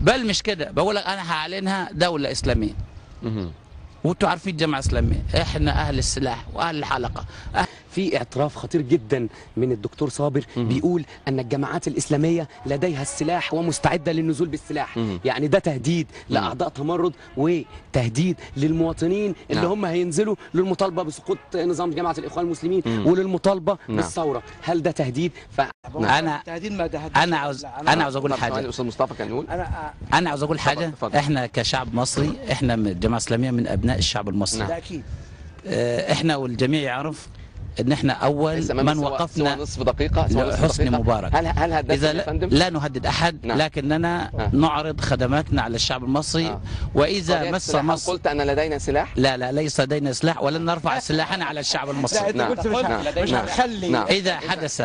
بل مش كده، بقول لك انا هعلنها دوله اسلاميه. وانتوا عارفين الجماعه الاسلاميه احنا اهل السلاح واهل الحلقه. في اعتراف خطير جدا من الدكتور صابر بيقول ان الجماعات الاسلاميه لديها السلاح ومستعده للنزول بالسلاح. يعني ده تهديد لاعضاء تمرد وتهديد للمواطنين اللي هم هينزلوا للمطالبه بسقوط نظام جماعه الاخوان المسلمين وللمطالبه بالثوره. هل ده تهديد؟ انا عاوز اقول حاجه. الاستاذ مصطفى كان يقول انا عاوز اقول حاجه. احنا كشعب مصري، احنا من الجماعه الاسلاميه من ابناء الشعب المصري. ده اكيد. احنا والجميع يعرف ان احنا اول من وقفنا نصف دقيقه لحسني مبارك. هل اذا لا نهدد احد، لكننا نعرض خدماتنا على الشعب المصري. واذا مس مصر قلت ان لدينا سلاح؟ لا ليس لدينا سلاح ولن نرفع سلاحنا على الشعب المصري. مش هنخلي اذا حدث